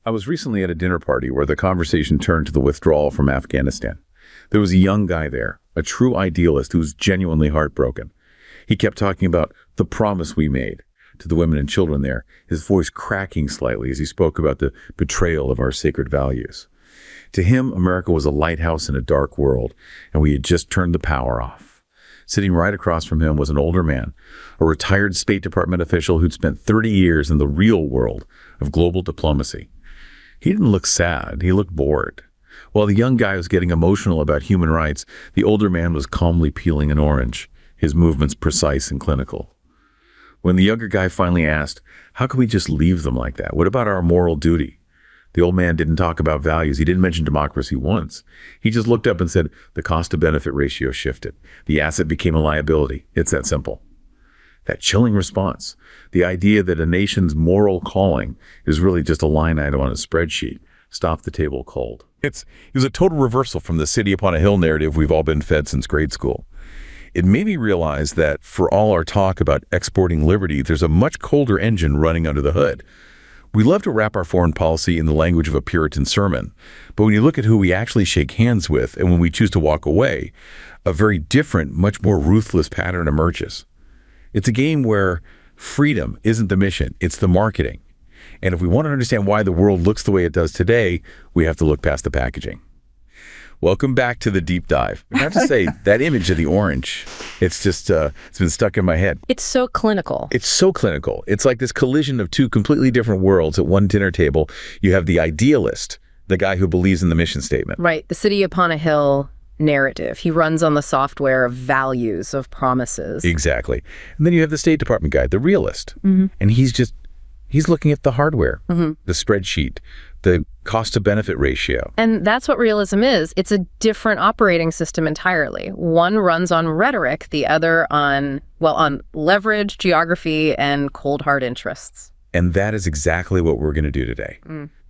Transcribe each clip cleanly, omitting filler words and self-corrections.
I was recently at a dinner party where the conversation turned to the withdrawal from Afghanistan. There was a young guy there, a true idealist who was genuinely heartbroken. He kept talking about the promise we made to the women and children there, his voice cracking slightly as he spoke about the betrayal of our sacred values. To him, America was a lighthouse in a dark world, and we had just turned the power off. Sitting right across from him was an older man, a retired State Department official who'd spent 30 years in the real world of global diplomacy. He didn't look sad, he looked bored. While the young guy was getting emotional about human rights, the older man was calmly peeling an orange, his movements precise and clinical. When the younger guy finally asked, how can we just leave them like that? What about our moral duty? The old man didn't talk about values. He didn't mention democracy once. He just looked up and said, the cost-to-benefit ratio shifted. The asset became a liability. It's that simple. That chilling response, the idea that a nation's moral calling is really just a line item on a spreadsheet, stopped the table cold. It was a total reversal from the city upon a hill narrative we've all been fed since grade school. It made me realize that for all our talk about exporting liberty, there's a much colder engine running under the hood. We love to wrap our foreign policy in the language of a Puritan sermon, but when you look at who we actually shake hands with and when we choose to walk away, a very different, much more ruthless pattern emerges. It's a game where freedom isn't the mission, it's the marketing. And if we want to understand why the world looks the way it does today, we have to look past the packaging. Welcome back to the deep dive. I have to say, that image of the orange, it's just, it's been stuck in my head. It's so clinical. It's so clinical. It's like this collision of two completely different worlds at one dinner table. You have the idealist, the guy who believes in the mission statement. Right. The city upon a hill narrative. He runs on the software of values, of promises. Exactly. And then you have the State Department guy, the realist. And he's looking at the hardware, the spreadsheet, the cost-to-benefit ratio. And that's what realism is. It's a different operating system entirely. One runs on rhetoric, the other on leverage, geography, and cold hard interests. And that is exactly what we're going to do today.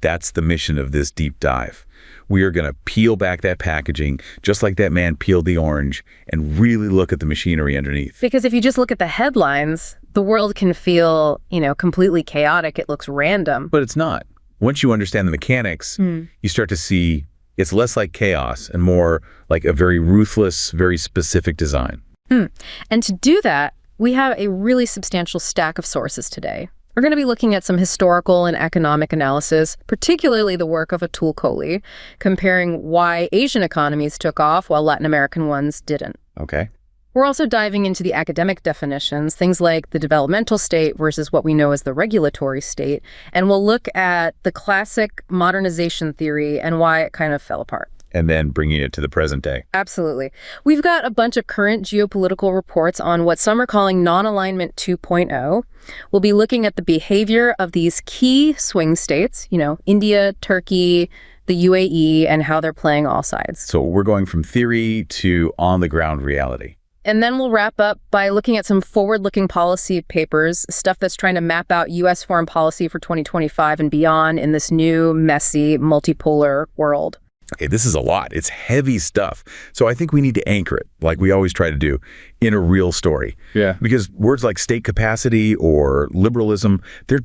That's the mission of this deep dive. We are going to peel back that packaging, just like that man peeled the orange, and really look at the machinery underneath. Because if you just look at the headlines, the world can feel, completely chaotic. It looks random. But it's not. Once you understand the mechanics, you start to see it's less like chaos and more like a very ruthless, very specific design. And to do that, we have a really substantial stack of sources today. We're going to be looking at some historical and economic analysis, particularly the work of Atul Kohli, comparing why Asian economies took off while Latin American ones didn't. Okay. We're also diving into the academic definitions, things like the developmental state versus what we know as the regulatory state, and we'll look at the classic modernization theory and why it kind of fell apart. And then bringing it to the present day. Absolutely. We've got a bunch of current geopolitical reports on what some are calling non-alignment 2.0. We'll be looking at the behavior of these key swing states, India, Turkey, the UAE, and how they're playing all sides. So we're going from theory to on-the-ground reality. And then we'll wrap up by looking at some forward-looking policy papers, stuff that's trying to map out U.S. foreign policy for 2025 and beyond in this new, messy, multipolar world. Okay, this is a lot. It's heavy stuff. So I think we need to anchor it, like we always try to do, in a real story. Yeah. Because words like state capacity or liberalism, they're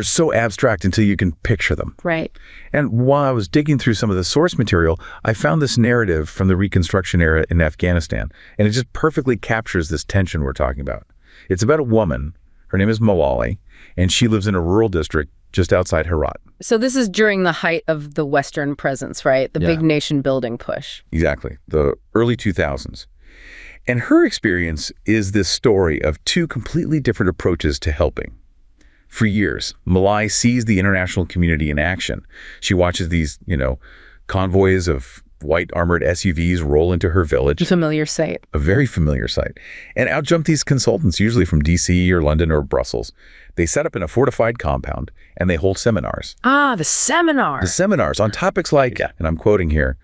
so abstract until you can picture them. Right. And while I was digging through some of the source material, I found this narrative from the Reconstruction era in Afghanistan, and it just perfectly captures this tension we're talking about. It's about a woman, her name is Malali, and she lives in a rural district just outside Herat. So this is during the height of the Western presence, right? The big nation building push. Exactly. The early 2000s. And her experience is this story of two completely different approaches to helping. For years, Malai sees the international community in action. She watches these, convoys of white armored SUVs roll into her village. A familiar sight. A very familiar sight. And out jump these consultants, usually from DC or London or Brussels. They set up in a fortified compound and they hold seminars. Ah, the seminars. The seminars on topics like, and I'm quoting here,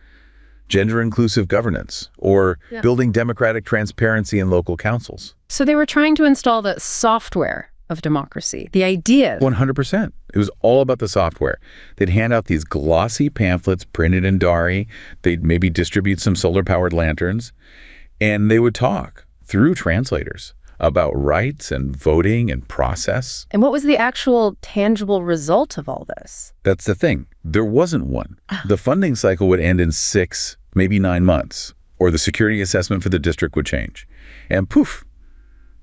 gender-inclusive governance or building democratic transparency in local councils. So they were trying to install the software of democracy, the idea. 100%. It was all about the software. They'd hand out these glossy pamphlets printed in Dari. They'd maybe distribute some solar-powered lanterns. And they would talk through translators about rights and voting and process. And what was the actual tangible result of all this? That's the thing. There wasn't one. The funding cycle would end in 6, maybe 9 months, or the security assessment for the district would change. And poof,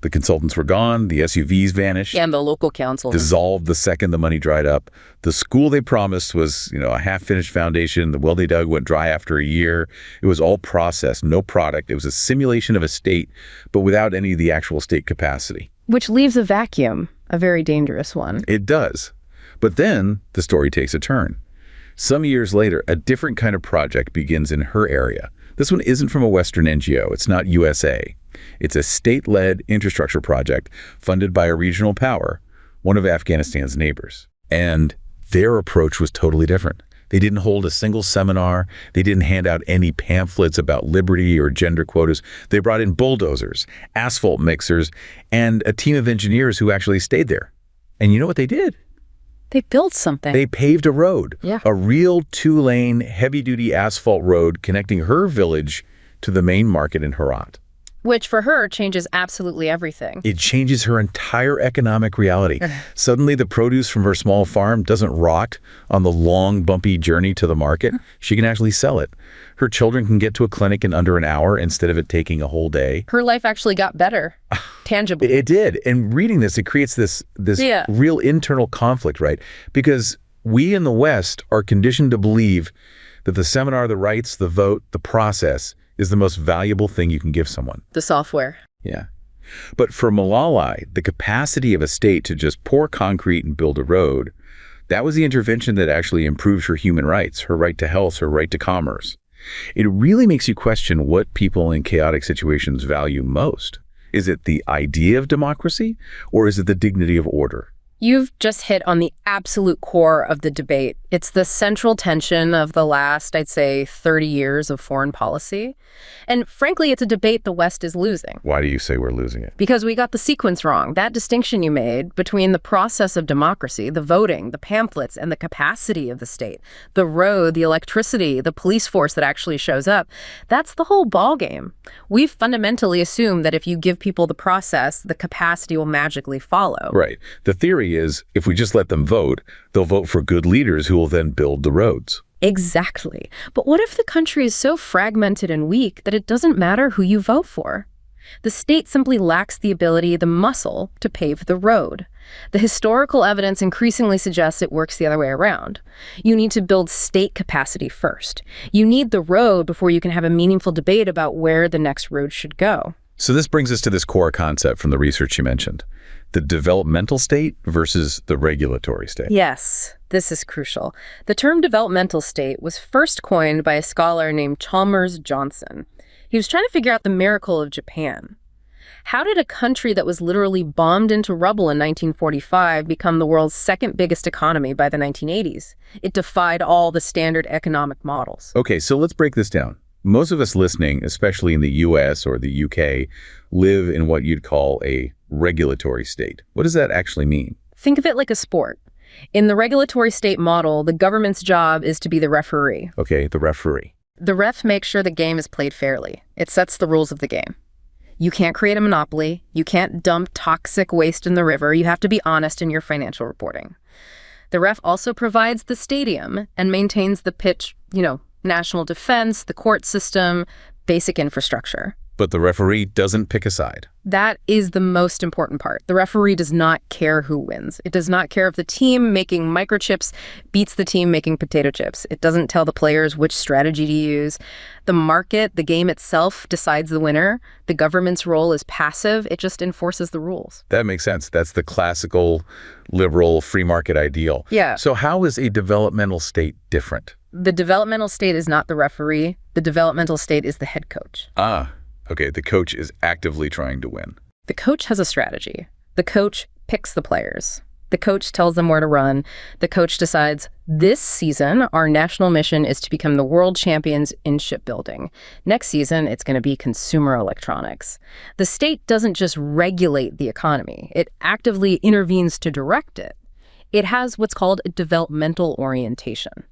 the consultants were gone, the SUVs vanished. And the local council. Dissolved the second the money dried up. The school they promised was, a half-finished foundation. The well they dug went dry after a year. It was all process, no product. It was a simulation of a state, but without any of the actual state capacity. Which leaves a vacuum, a very dangerous one. It does. But then the story takes a turn. Some years later, a different kind of project begins in her area. This one isn't from a Western NGO. It's not USA. It's a state-led infrastructure project funded by a regional power, one of Afghanistan's neighbors. And their approach was totally different. They didn't hold a single seminar. They didn't hand out any pamphlets about liberty or gender quotas. They brought in bulldozers, asphalt mixers, and a team of engineers who actually stayed there. And you know what they did? They built something. They paved a road. Yeah. A real 2-lane, heavy-duty asphalt road connecting her village to the main market in Herat. Which, for her, changes absolutely everything. It changes her entire economic reality. Suddenly, the produce from her small farm doesn't rot on the long, bumpy journey to the market. She can actually sell it. Her children can get to a clinic in under an hour instead of it taking a whole day. Her life actually got better, tangible. It did. And reading this, it creates this real internal conflict, right? Because we in the West are conditioned to believe that the seminar, the rights, the vote, the process is the most valuable thing you can give someone. The software. Yeah. But for Malala, the capacity of a state to just pour concrete and build a road, that was the intervention that actually improves her human rights, her right to health, her right to commerce. It really makes you question what people in chaotic situations value most. Is it the idea of democracy, or is it the dignity of order? You've just hit on the absolute core of the debate. It's the central tension of the last, I'd say, 30 years of foreign policy. And frankly, it's a debate the West is losing. Why do you say we're losing it? Because we got the sequence wrong. That distinction you made between the process of democracy, the voting, the pamphlets, and the capacity of the state, the road, the electricity, the police force that actually shows up, that's the whole ballgame. We've fundamentally assumed that if you give people the process, the capacity will magically follow. Right. The theory is if we just let them vote, they'll vote for good leaders who will then build the roads. Exactly. But what if the country is so fragmented and weak that it doesn't matter who you vote for? The state simply lacks the ability, the muscle, to pave the road. The historical evidence increasingly suggests it works the other way around. You need to build state capacity first. You need the road before you can have a meaningful debate about where the next road should go. So this brings us to this core concept from the research you mentioned, the developmental state versus the regulatory state. Yes, this is crucial. The term developmental state was first coined by a scholar named Chalmers Johnson. He was trying to figure out the miracle of Japan. How did a country that was literally bombed into rubble in 1945 become the world's second biggest economy by the 1980s? It defied all the standard economic models. Okay, so let's break this down. Most of us listening, especially in the US or the UK, live in what you'd call a regulatory state. What does that actually mean? Think of it like a sport. In the regulatory state model, the government's job is to be the referee. Okay, the referee. The ref makes sure the game is played fairly. It sets the rules of the game. You can't create a monopoly. You can't dump toxic waste in the river. You have to be honest in your financial reporting. The ref also provides the stadium and maintains the pitch, national defense, the court system, basic infrastructure. But the referee doesn't pick a side. That is the most important part. The referee does not care who wins. It does not care if the team making microchips beats the team making potato chips. It doesn't tell the players which strategy to use. The market, the game itself, decides the winner. The government's role is passive. It just enforces the rules. That makes sense. That's the classical liberal free market ideal. Yeah. So how is a developmental state different? The developmental state is not the referee. The developmental state is the head coach. Okay, the coach is actively trying to win. The coach has a strategy. The coach picks the players. The coach tells them where to run. The coach decides, this season, our national mission is to become the world champions in shipbuilding. Next season, it's going to be consumer electronics. The state doesn't just regulate the economy. It actively intervenes to direct it. It has what's called a developmental orientation.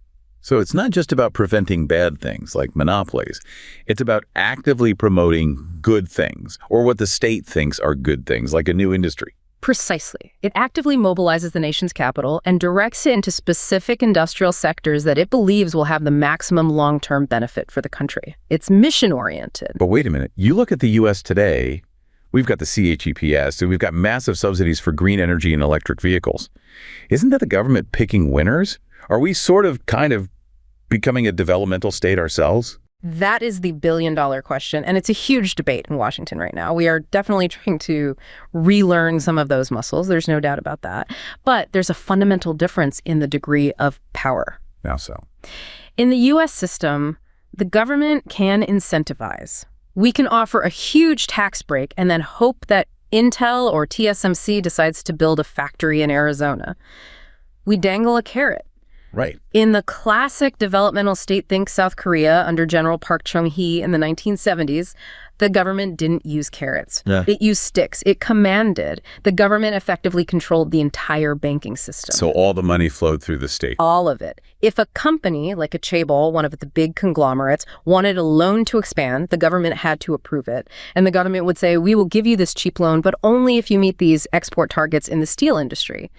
So it's not just about preventing bad things like monopolies. It's about actively promoting good things, or what the state thinks are good things, like a new industry. Precisely. It actively mobilizes the nation's capital and directs it into specific industrial sectors that it believes will have the maximum long-term benefit for the country. It's mission-oriented. But wait a minute. You look at the U.S. today, we've got the CHEPS, and we've got massive subsidies for green energy and electric vehicles. Isn't that the government picking winners? Are we kind of becoming a developmental state ourselves? That is the billion-dollar question, and it's a huge debate in Washington right now. We are definitely trying to relearn some of those muscles. There's no doubt about that. But there's a fundamental difference in the degree of power. How so? In the U.S. system, the government can incentivize. We can offer a huge tax break and then hope that Intel or TSMC decides to build a factory in Arizona. We dangle a carrot. Right. In the classic developmental state think South Korea under General Park Chung-hee in the 1970s, the government didn't use carrots. Yeah. It used sticks. It commanded. The government effectively controlled the entire banking system. So all the money flowed through the state. All of it. If a company, like a chaebol, one of the big conglomerates, wanted a loan to expand, the government had to approve it. And the government would say, we will give you this cheap loan, but only if you meet these export targets in the steel industry.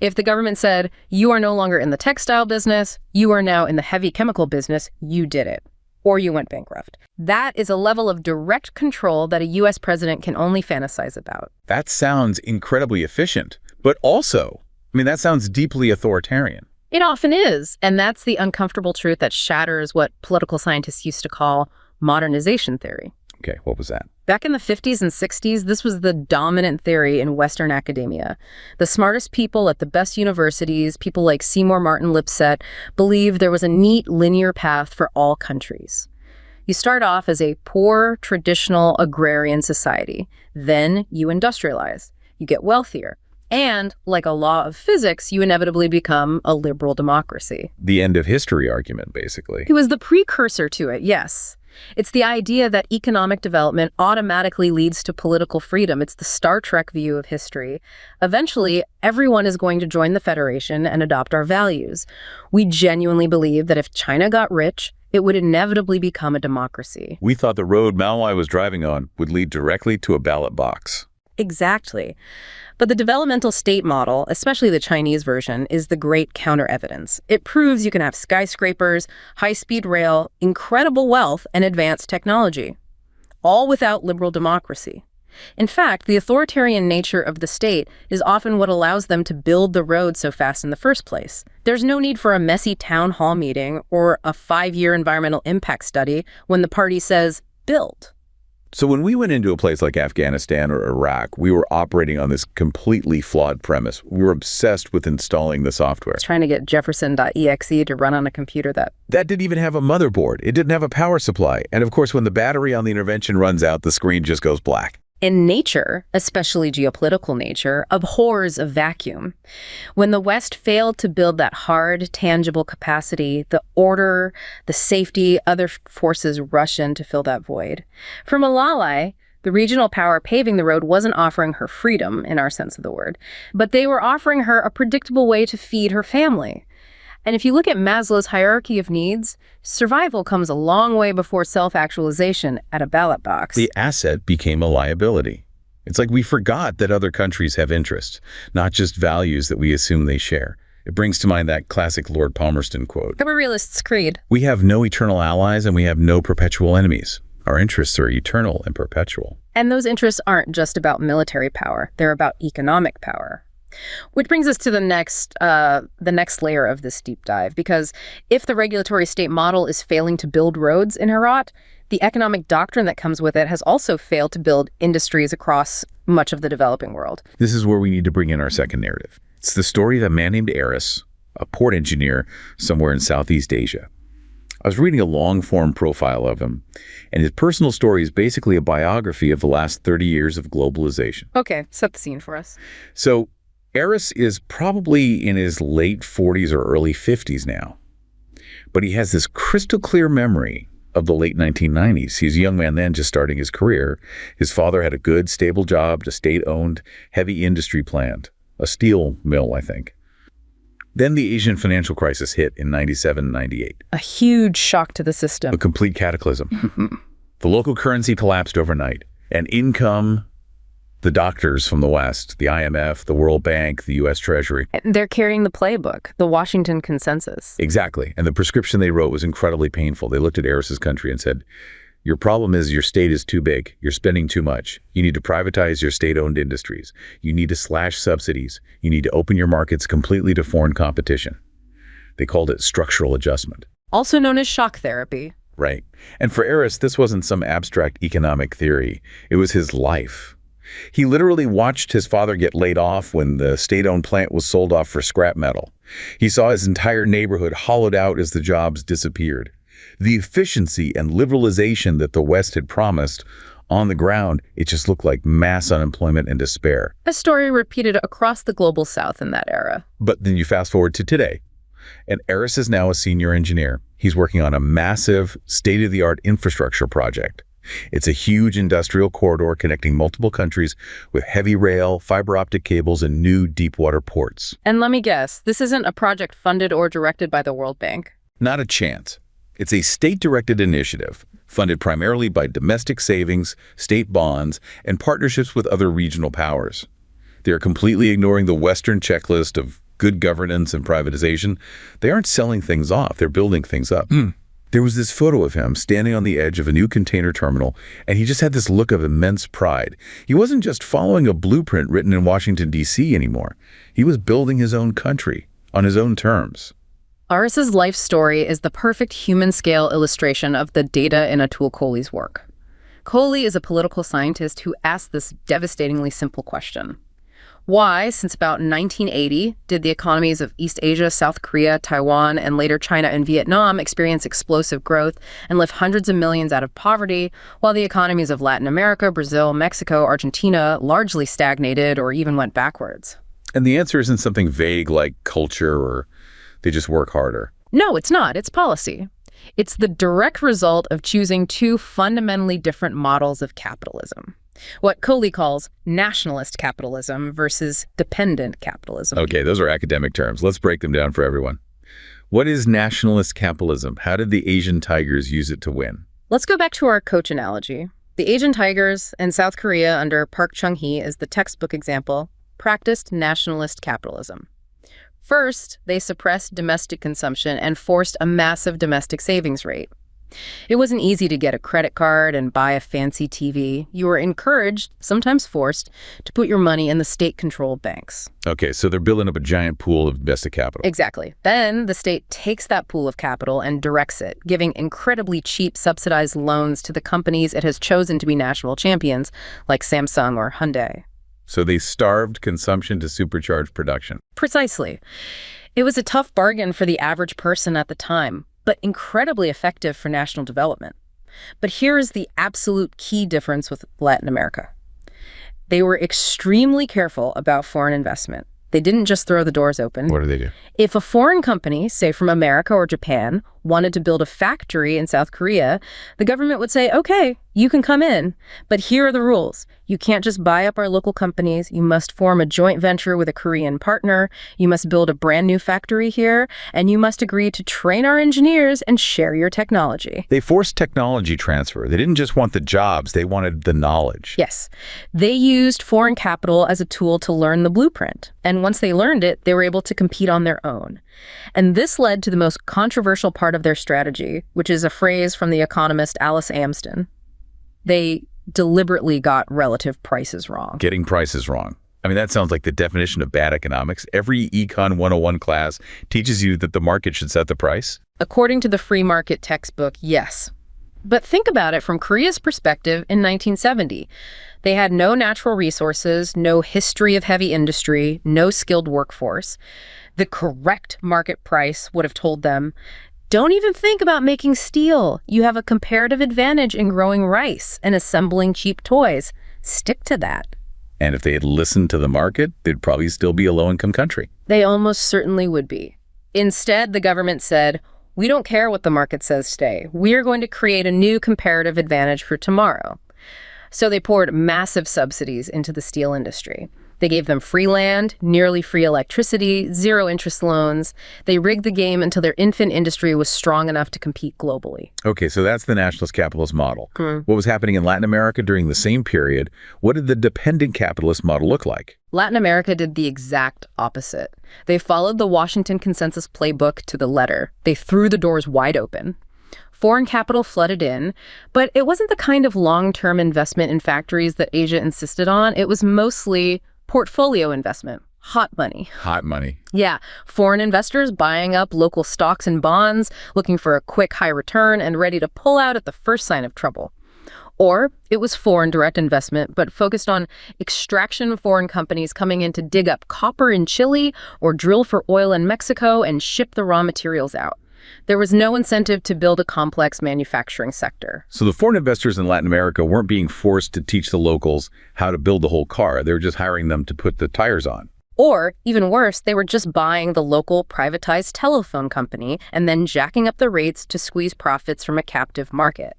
If the government said, you are no longer in the textile business, you are now in the heavy chemical business, you did it. Or you went bankrupt. That is a level of direct control that a U.S. president can only fantasize about. That sounds incredibly efficient, but also, that sounds deeply authoritarian. It often is, and that's the uncomfortable truth that shatters what political scientists used to call modernization theory. Okay, what was that? Back in the 50s and 60s, this was the dominant theory in Western academia. The smartest people at the best universities, people like Seymour Martin Lipset, believed there was a neat linear path for all countries. You start off as a poor, traditional agrarian society. Then you industrialize. You get wealthier. And, like a law of physics, you inevitably become a liberal democracy. The end of history argument, basically. It was the precursor to it, yes. It's the idea that economic development automatically leads to political freedom. It's the Star Trek view of history. Eventually, everyone is going to join the Federation and adopt our values. We genuinely believe that if China got rich, it would inevitably become a democracy. We thought the road Mao was driving on would lead directly to a ballot box. Exactly. But the developmental state model, especially the Chinese version, is the great counter-evidence. It proves you can have skyscrapers, high-speed rail, incredible wealth, and advanced technology, all without liberal democracy. In fact, the authoritarian nature of the state is often what allows them to build the road so fast in the first place. There's no need for a messy town hall meeting or a 5-year environmental impact study when the party says, build. So when we went into a place like Afghanistan or Iraq, we were operating on this completely flawed premise. We were obsessed with installing the software. Trying to get Jefferson.exe to run on a computer that didn't even have a motherboard. It didn't have a power supply. And of course, when the battery on the intervention runs out, the screen just goes black. And nature, especially geopolitical nature, abhors a vacuum. When the West failed to build that hard, tangible capacity, the order, the safety, other forces rush in to fill that void. For Malala, the regional power paving the road wasn't offering her freedom, in our sense of the word, but they were offering her a predictable way to feed her family. And if you look at Maslow's hierarchy of needs, survival comes a long way before self-actualization at a ballot box. The asset became a liability. It's like we forgot that other countries have interests, not just values that we assume they share. It brings to mind that classic Lord Palmerston quote. I'm a realist's creed. We have no eternal allies and we have no perpetual enemies. Our interests are eternal and perpetual. And those interests aren't just about military power. They're about economic power. Which brings us to the next layer of this deep dive, because if the regulatory state model is failing to build roads in Herat, the economic doctrine that comes with it has also failed to build industries across much of the developing world. This is where we need to bring in our second narrative. It's the story of a man named Eris, a port engineer somewhere in Southeast Asia. I was reading a long-form profile of him, and his personal story is basically a biography of the last 30 years of globalization. Okay, set the scene for us. So, Eris is probably in his late 40s or early 50s now, but he has this crystal clear memory of the late 1990s. He's a young man then, just starting his career. His father had a good, stable job at a state-owned heavy industry plant, a steel mill, I think. Then the Asian financial crisis hit in 97 and 98. A huge shock to the system. A complete cataclysm. The local currency collapsed overnight, and in come the doctors from the West, the IMF, the World Bank, the U.S. Treasury. They're carrying the playbook, the Washington Consensus. Exactly. And the prescription they wrote was incredibly painful. They looked at Eris's country and said, your problem is your state is too big. You're spending too much. You need to privatize your state-owned industries. You need to slash subsidies. You need to open your markets completely to foreign competition. They called it structural adjustment. Also known as shock therapy. Right. And for Eris, this wasn't some abstract economic theory. It was his life. He literally watched his father get laid off when the state-owned plant was sold off for scrap metal. He saw his entire neighborhood hollowed out as the jobs disappeared. The efficiency and liberalization that the West had promised, on the ground, it just looked like mass unemployment and despair. A story repeated across the global South in that era. But then you fast forward to today, and Eris is now a senior engineer. He's working on a massive, state-of-the-art infrastructure project. It's a huge industrial corridor connecting multiple countries with heavy rail, fiber optic cables, and new deep-water ports. And let me guess, this isn't a project funded or directed by the World Bank? Not a chance. It's a state-directed initiative, funded primarily by domestic savings, state bonds, and partnerships with other regional powers. They are completely ignoring the Western checklist of good governance and privatization. They aren't selling things off, they're building things up. There was this photo of him standing on the edge of a new container terminal, and he just had this look of immense pride. He wasn't just following a blueprint written in Washington, D.C. anymore. He was building his own country on his own terms. Aris's life story is the perfect human-scale illustration of the data in Atul Kohli's work. Kohli is a political scientist who asked this devastatingly simple question. Why, since about 1980, did the economies of East Asia, South Korea, Taiwan, and later China and Vietnam experience explosive growth and lift hundreds of millions out of poverty, while the economies of Latin America, Brazil, Mexico, Argentina largely stagnated or even went backwards? And the answer isn't something vague like culture or they just work harder. No, it's not. It's policy. It's the direct result of choosing two fundamentally different models of capitalism. What Kohli calls nationalist capitalism versus dependent capitalism. Okay, those are academic terms. Let's break them down for everyone. What is nationalist capitalism? How did the Asian tigers use it to win? Let's go back to our coach analogy. The Asian tigers and South Korea under Park Chung-hee is the textbook example, practiced nationalist capitalism. First, they suppressed domestic consumption and forced a massive domestic savings rate. It wasn't easy to get a credit card and buy a fancy TV. You were encouraged, sometimes forced, to put your money in the state-controlled banks. Okay, so they're building up a giant pool of invested capital. Exactly. Then the state takes that pool of capital and directs it, giving incredibly cheap subsidized loans to the companies it has chosen to be national champions, like Samsung or Hyundai. So they starved consumption to supercharge production. Precisely. It was a tough bargain for the average person at the time, but incredibly effective for national development. But here is the absolute key difference with Latin America. They were extremely careful about foreign investment. They didn't just throw the doors open. What do they do? If a foreign company, say from America or Japan, wanted to build a factory in South Korea, the government would say, okay, you can come in, but here are the rules. You can't just buy up our local companies. You must form a joint venture with a Korean partner. You must build a brand new factory here, and you must agree to train our engineers and share your technology. They forced technology transfer. They didn't just want the jobs, they wanted the knowledge. Yes. They used foreign capital as a tool to learn the blueprint. And once they learned it, they were able to compete on their own. And this led to the most controversial part of their strategy, which is a phrase from the economist Alice Amsden. They deliberately got relative prices wrong. Getting prices wrong. I mean, that sounds like the definition of bad economics. Every Econ 101 class teaches you that the market should set the price. According to the free market textbook, yes. But think about it from Korea's perspective in 1970. They had no natural resources, no history of heavy industry, no skilled workforce. The correct market price would have told them, don't even think about making steel. You have a comparative advantage in growing rice and assembling cheap toys. Stick to that. And if they had listened to the market, they'd probably still be a low-income country. They almost certainly would be. Instead, the government said, we don't care what the market says today. We are going to create a new comparative advantage for tomorrow. So they poured massive subsidies into the steel industry. They gave them free land, nearly free electricity, zero interest loans. They rigged the game until their infant industry was strong enough to compete globally. Okay, so that's the nationalist capitalist model. What was happening in Latin America during the same period? What did the dependent capitalist model look like? Latin America did the exact opposite. They followed the Washington Consensus playbook to the letter. They threw the doors wide open. Foreign capital flooded in, but it wasn't the kind of long-term investment in factories that Asia insisted on. It was mostly portfolio investment, hot money. Hot money. Yeah, foreign investors buying up local stocks and bonds, looking for a quick high return and ready to pull out at the first sign of trouble. Or it was foreign direct investment, but focused on extraction foreign companies coming in to dig up copper in Chile or drill for oil in Mexico and ship the raw materials out. There was no incentive to build a complex manufacturing sector. So the foreign investors in Latin America weren't being forced to teach the locals how to build the whole car. They were just hiring them to put the tires on. Or, even worse, they were just buying the local privatized telephone company and then jacking up the rates to squeeze profits from a captive market.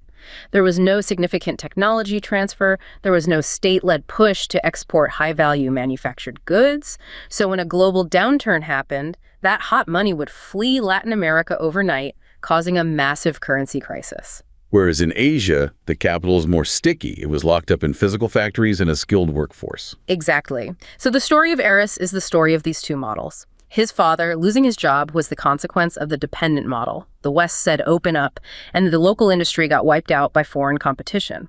There was no significant technology transfer. There was no state-led push to export high-value manufactured goods. So when a global downturn happened, that hot money would flee Latin America overnight, causing a massive currency crisis. Whereas in Asia, the capital is more sticky. It was locked up in physical factories and a skilled workforce. Exactly. So the story of Eris is the story of these two models. His father, losing his job, was the consequence of the dependent model. The West said open up, and the local industry got wiped out by foreign competition.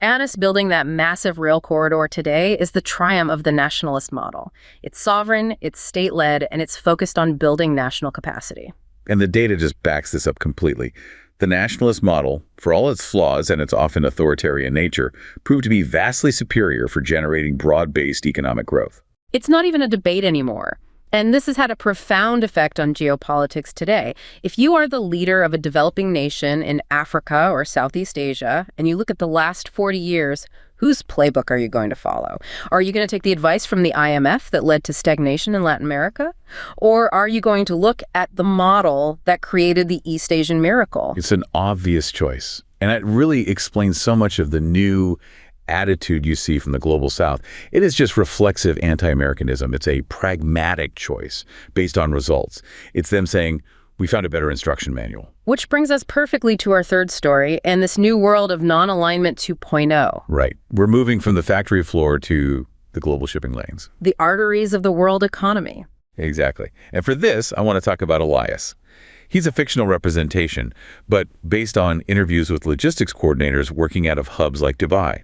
Anis building that massive rail corridor today is the triumph of the nationalist model. It's sovereign, it's state-led, and it's focused on building national capacity. And the data just backs this up completely. The nationalist model, for all its flaws and its often authoritarian nature, proved to be vastly superior for generating broad-based economic growth. It's not even a debate anymore. And this has had a profound effect on geopolitics today. If you are the leader of a developing nation in Africa or Southeast Asia, and you look at the last 40 years, whose playbook are you going to follow? Are you going to take the advice from the IMF that led to stagnation in Latin America? Or are you going to look at the model that created the East Asian miracle? It's an obvious choice. And it really explains so much of the new attitude you see from the global South. It is just reflexive anti-Americanism. It's a pragmatic choice based on results. It's them saying, we found a better instruction manual. Which brings us perfectly to our third story and this new world of non-alignment 2.0. Right. We're moving from the factory floor to the global shipping lanes. The arteries of the world economy. Exactly. And for this, I want to talk about Elias. He's a fictional representation, but based on interviews with logistics coordinators working out of hubs like Dubai.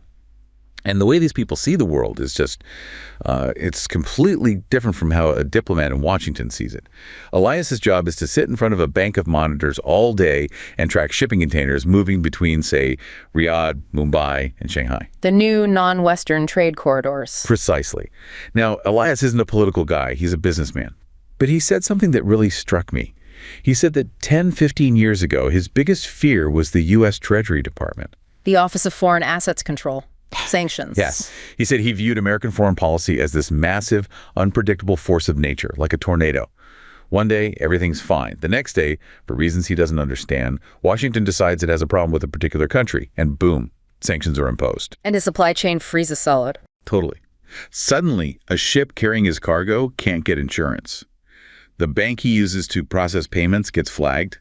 And the way these people see the world is just, it's completely different from how a diplomat in Washington sees it. Elias's job is to sit in front of a bank of monitors all day and track shipping containers moving between, say, Riyadh, Mumbai, and Shanghai. The new non-Western trade corridors. Precisely. Now, Elias isn't a political guy. He's a businessman. But he said something that really struck me. He said that 10, 15 years ago, his biggest fear was the U.S. Treasury Department. The Office of Foreign Assets Control. Sanctions. Yes. He said he viewed American foreign policy as this massive, unpredictable force of nature, like a tornado. One day, everything's fine. The next day, for reasons he doesn't understand, Washington decides it has a problem with a particular country, and boom, sanctions are imposed. And his supply chain freezes solid. Totally. Suddenly, a ship carrying his cargo can't get insurance. The bank he uses to process payments gets flagged.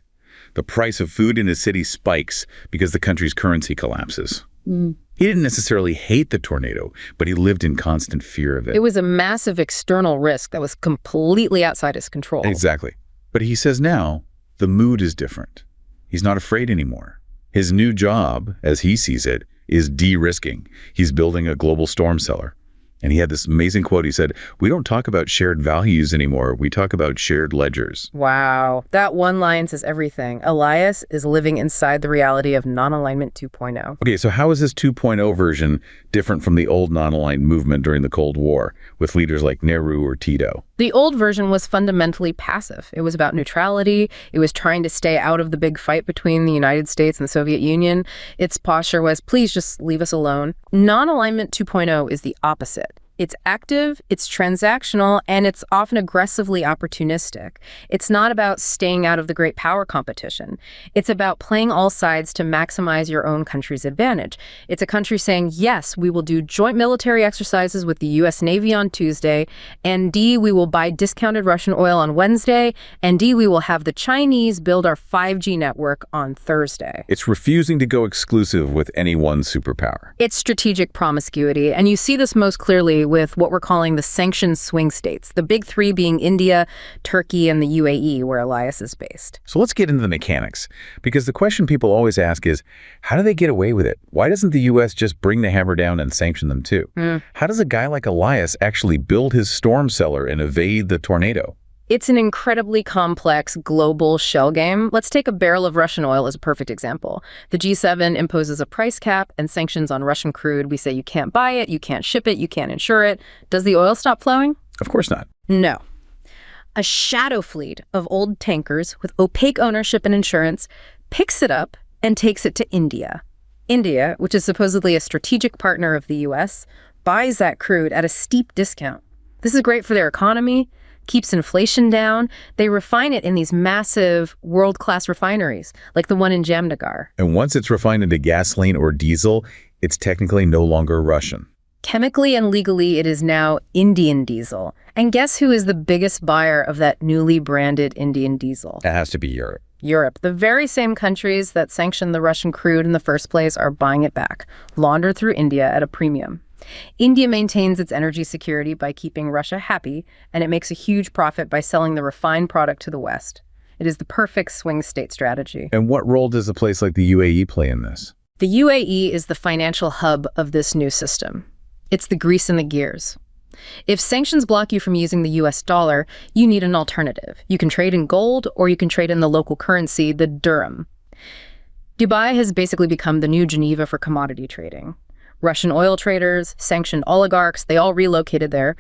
The price of food in his city spikes because the country's currency collapses. He didn't necessarily hate the tornado, but he lived in constant fear of it. It was a massive external risk that was completely outside his control. Exactly. But he says now, the mood is different. He's not afraid anymore. His new job, as he sees it, is de-risking. He's building a global storm cellar. And he had this amazing quote. He said, we don't talk about shared values anymore. We talk about shared ledgers. Wow. That one line says everything. Elias is living inside the reality of non-alignment 2.0. Okay, so how is this 2.0 version different from the old non-aligned movement during the Cold War with leaders like Nehru or Tito? The old version was fundamentally passive. It was about neutrality. It was trying to stay out of the big fight between the United States and the Soviet Union. Its posture was, please just leave us alone. Non-alignment 2.0 is the opposite. It's active, it's transactional, and it's often aggressively opportunistic. It's not about staying out of the great power competition. It's about playing all sides to maximize your own country's advantage. It's a country saying, yes, we will do joint military exercises with the U.S. Navy on Tuesday, and D, we will buy discounted Russian oil on Wednesday, and D, we will have the Chinese build our 5G network on Thursday. It's refusing to go exclusive with any one superpower. It's strategic promiscuity, and you see this most clearly with what we're calling the sanctioned swing states, the big three being India, Turkey, and the UAE, where Elias is based. So let's get into the mechanics, because the question people always ask is, how do they get away with it? Why doesn't the U.S. just bring the hammer down and sanction them too? How does a guy like Elias actually build his storm cellar and evade the tornado? It's an incredibly complex global shell game. Let's take a barrel of Russian oil as a perfect example. The G7 imposes a price cap and sanctions on Russian crude. We say you can't buy it, you can't ship it, you can't insure it. Does the oil stop flowing? Of course not. No. A shadow fleet of old tankers with opaque ownership and insurance picks it up and takes it to India. India, which is supposedly a strategic partner of the U.S., buys that crude at a steep discount. This is great for their economy, keeps inflation down. They refine it in these massive world-class refineries, like the one in Jamnagar. And once it's refined into gasoline or diesel, it's technically no longer Russian. Chemically and legally, it is now Indian diesel. And guess who is the biggest buyer of that newly branded Indian diesel? It has to be Europe. Europe. The very same countries that sanctioned the Russian crude in the first place are buying it back, laundered through India at a premium. India maintains its energy security by keeping Russia happy, and it makes a huge profit by selling the refined product to the West. It is the perfect swing state strategy. And what role does a place like the UAE play in this? The UAE is the financial hub of this new system. It's the grease in the gears. If sanctions block you from using the US dollar, you need an alternative. You can trade in gold, or you can trade in the local currency, the dirham. Dubai has basically become the new Geneva for commodity trading. Russian oil traders, sanctioned oligarchs, they all relocated there.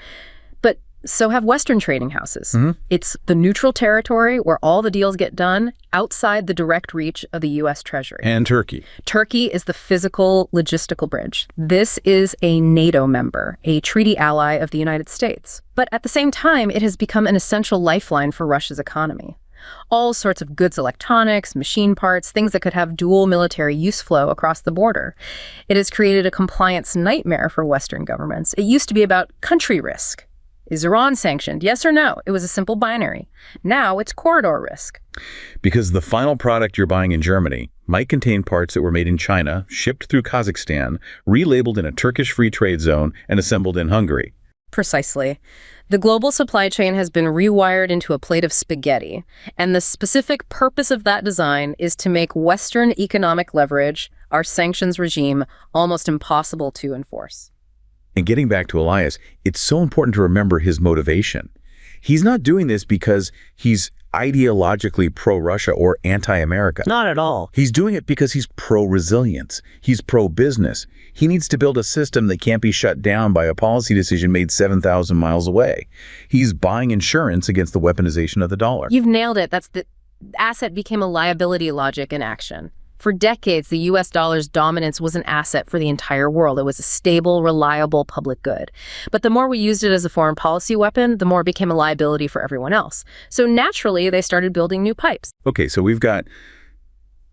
But so have Western trading houses. It's the neutral territory where all the deals get done outside the direct reach of the U.S. Treasury. And Turkey. Turkey is the physical, logistical bridge. This is a NATO member, a treaty ally of the United States. But at the same time, it has become an essential lifeline for Russia's economy. All sorts of goods, electronics, machine parts, things that could have dual military use flow across the border. It has created a compliance nightmare for Western governments. It used to be about country risk. Is Iran sanctioned? Yes or no? It was a simple binary. Now it's corridor risk. Because the final product you're buying in Germany might contain parts that were made in China, shipped through Kazakhstan, relabeled in a Turkish free trade zone, and assembled in Hungary. Precisely. The global supply chain has been rewired into a plate of spaghetti, and the specific purpose of that design is to make Western economic leverage, our sanctions regime, almost impossible to enforce. And getting back to Elias, it's so important to remember his motivation. He's not doing this because he's ideologically pro-Russia or anti-America. Not at all. He's doing it because he's pro-resilience. He's pro-business. He needs to build a system that can't be shut down by a policy decision made 7,000 miles away. He's buying insurance against the weaponization of the dollar. You've nailed it. That's the asset became a liability logic in action. For decades, the U.S. dollar's dominance was an asset for the entire world. It was a stable, reliable public good. But the more we used it as a foreign policy weapon, the more it became a liability for everyone else. So naturally, they started building new pipes. Okay, so we've got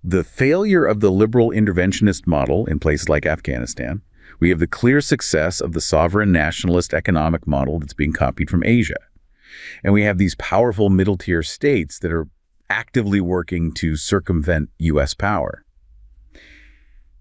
the failure of the liberal interventionist model in places like Afghanistan. We have the clear success of the sovereign nationalist economic model that's being copied from Asia. And we have these powerful middle-tier states that are actively working to circumvent U.S. power.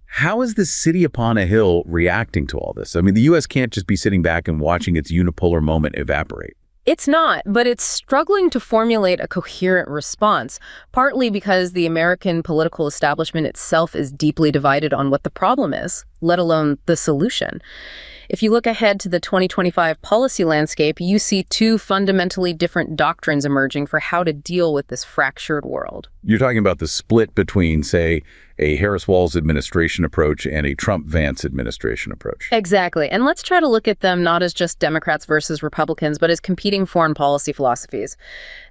How is the city upon a hill reacting to all this? I mean, the U.S. can't just be sitting back and watching its unipolar moment evaporate. It's not, but it's struggling to formulate a coherent response, partly because the American political establishment itself is deeply divided on what the problem is, let alone the solution. If you look ahead to the 2025 policy landscape, you see two fundamentally different doctrines emerging for how to deal with this fractured world. You're talking about the split between, say, a Harris-Walz administration approach and a Trump-Vance administration approach. Exactly. And let's try to look at them not as just Democrats versus Republicans, but as competing foreign policy philosophies.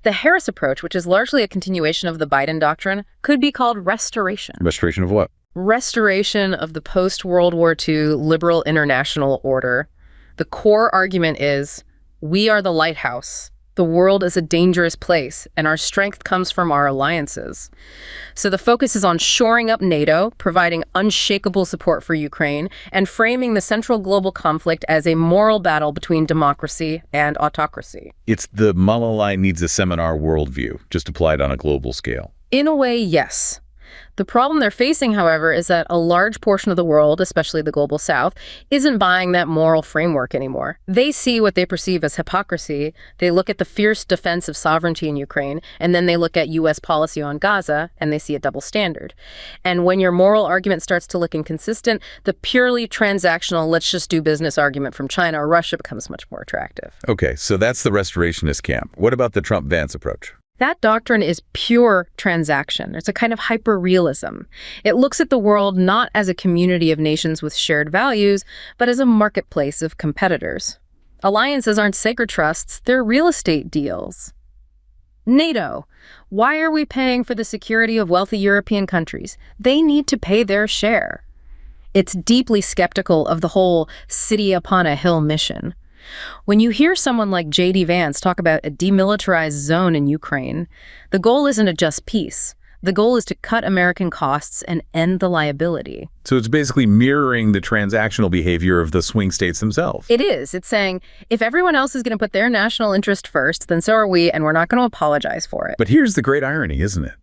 The Harris approach, which is largely a continuation of the Biden doctrine, could be called restoration. Restoration of what? Restoration of the post-World War II liberal international order, The core argument is, we are the lighthouse. The world is a dangerous place, and our strength comes from our alliances. So the focus is on shoring up NATO, providing unshakable support for Ukraine, and framing the central global conflict as a moral battle between democracy and autocracy. It's the Malala needs a seminar worldview, just applied on a global scale. In a way, yes. The problem they're facing, however, is that a large portion of the world, especially the global south, isn't buying that moral framework anymore. They see what they perceive as hypocrisy. They look at the fierce defense of sovereignty in Ukraine, and then they look at U.S. policy on Gaza, and they see a double standard. And when your moral argument starts to look inconsistent, the purely transactional, let's just do business argument from China or Russia becomes much more attractive. Okay, so that's the restorationist camp. What about the Trump-Vance approach? That doctrine is pure transaction. It's a kind of hyper-realism. It looks at the world not as a community of nations with shared values, but as a marketplace of competitors. Alliances aren't sacred trusts, they're real estate deals. NATO. Why are we paying for the security of wealthy European countries? They need to pay their share. It's deeply skeptical of the whole city upon a hill mission. When you hear someone like J.D. Vance talk about a demilitarized zone in Ukraine, the goal isn't to just peace. The goal is to cut American costs and end the liability. So it's basically mirroring the transactional behavior of the swing states themselves. It is. It's saying, if everyone else is going to put their national interest first, then so are we, and we're not going to apologize for it. But here's the great irony, isn't it?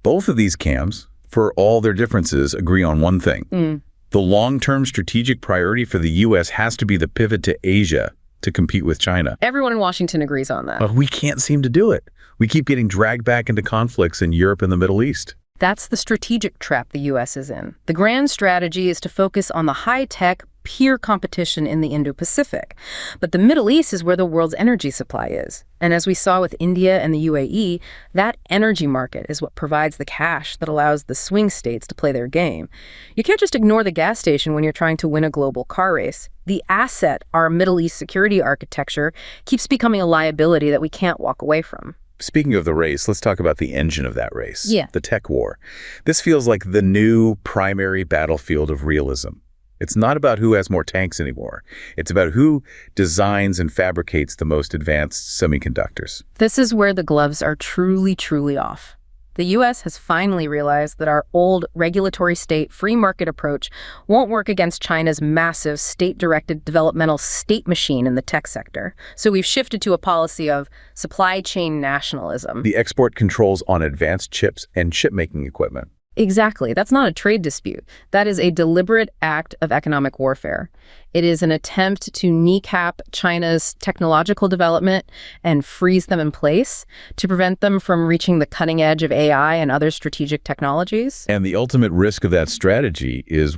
Both of these camps, for all their differences, agree on one thing. The long-term strategic priority for the U.S. has to be the pivot to Asia to compete with China. Everyone in Washington agrees on that. But we can't seem to do it. We keep getting dragged back into conflicts in Europe and the Middle East. That's the strategic trap the U.S. is in. The grand strategy is to focus on the high-tech, peer competition in the Indo-Pacific. But the Middle East is where the world's energy supply is. And as we saw with India and the UAE, that energy market is what provides the cash that allows the swing states to play their game. You can't just ignore the gas station when you're trying to win a global car race. The asset, our Middle East security architecture, keeps becoming a liability that we can't walk away from. Speaking of the race, let's talk about the engine of that race. Yeah. The tech war. This feels like the new primary battlefield of realism. It's not about who has more tanks anymore. It's about who designs and fabricates the most advanced semiconductors. This is where the gloves are truly, truly off. The U.S. has finally realized that our old regulatory state free market approach won't work against China's massive state-directed developmental state machine in the tech sector. So we've shifted to a policy of supply chain nationalism. The export controls on advanced chips and chip-making equipment. Exactly. That's not a trade dispute. That is a deliberate act of economic warfare. It is an attempt to kneecap China's technological development and freeze them in place to prevent them from reaching the cutting edge of AI and other strategic technologies. And the ultimate risk of that strategy is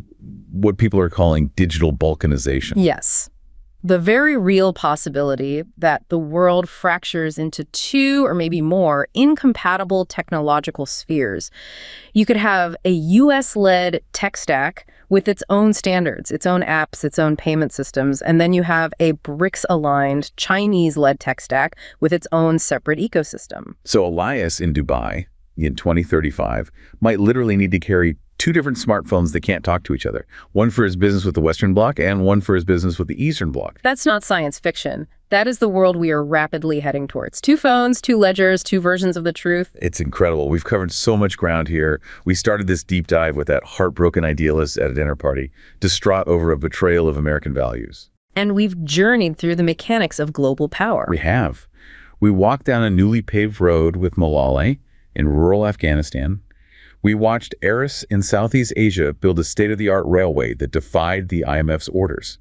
what people are calling digital balkanization. Yes. The very real possibility that the world fractures into two or maybe more incompatible technological spheres. You could have a US-led tech stack with its own standards, its own apps, its own payment systems, and then you have a BRICS-aligned Chinese-led tech stack with its own separate ecosystem. So Elias in Dubai in 2035 might literally need to carry two different smartphones that can't talk to each other. One for his business with the Western Bloc and one for his business with the Eastern Bloc. That's not science fiction. That is the world we are rapidly heading towards. Two phones, two ledgers, two versions of the truth. It's incredible. We've covered so much ground here. We started this deep dive with that heartbroken idealist at a dinner party, distraught over a betrayal of American values. And we've journeyed through the mechanics of global power. We have. We walked down a newly paved road with Malala in rural Afghanistan. We watched Eris in Southeast Asia build a state-of-the-art railway that defied the IMF's orders.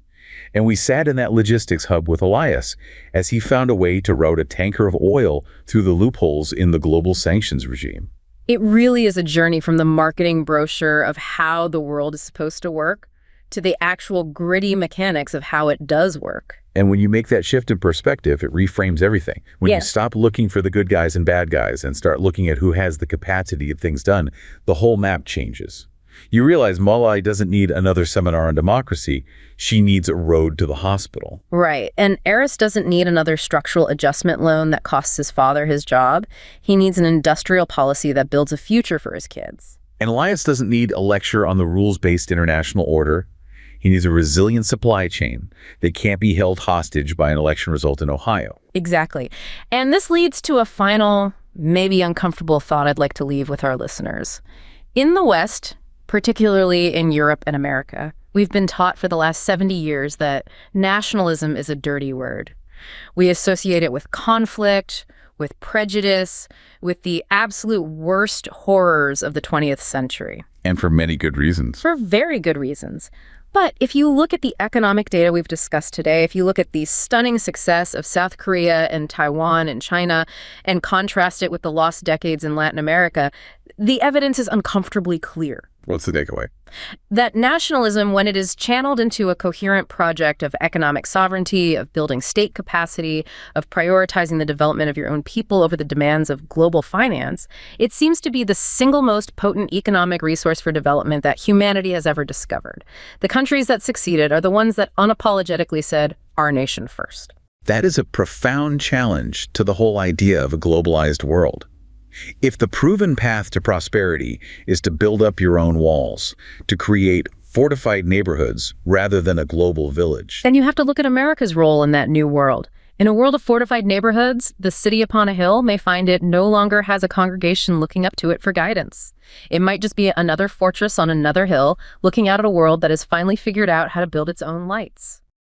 And we sat in that logistics hub with Elias as he found a way to route a tanker of oil through the loopholes in the global sanctions regime. It really is a journey from the marketing brochure of how the world is supposed to work to the actual gritty mechanics of how it does work. And when you make that shift in perspective, it reframes everything. When you stop looking for the good guys and bad guys and start looking at who has the capacity to get things done, the whole map changes. You realize Malala doesn't need another seminar on democracy. She needs a road to the hospital. Right. And Eris doesn't need another structural adjustment loan that costs his father his job. He needs an industrial policy that builds a future for his kids. And Elias doesn't need a lecture on the rules-based international order. He needs a resilient supply chain that can't be held hostage by an election result in Ohio. Exactly. And this leads to a final, maybe uncomfortable thought I'd like to leave with our listeners. In the West, particularly in Europe and America, we've been taught for the last 70 years that nationalism is a dirty word. We associate it with conflict, with prejudice, with the absolute worst horrors of the 20th century. And for many good reasons. For very good reasons. But if you look at the economic data we've discussed today, if you look at the stunning success of South Korea and Taiwan and China and contrast it with the lost decades in Latin America, the evidence is uncomfortably clear. What's the takeaway? That nationalism, when it is channeled into a coherent project of economic sovereignty, of building state capacity, of prioritizing the development of your own people over the demands of global finance, it seems to be the single most potent economic resource for development that humanity has ever discovered. The countries that succeeded are the ones that unapologetically said, our nation first. That is a profound challenge to the whole idea of a globalized world. If the proven path to prosperity is to build up your own walls, to create fortified neighborhoods rather than a global village, then you have to look at America's role in that new world. In a world of fortified neighborhoods, the city upon a hill may find it no longer has a congregation looking up to it for guidance. It might just be another fortress on another hill, looking out at a world that has finally figured out how to build its own lights.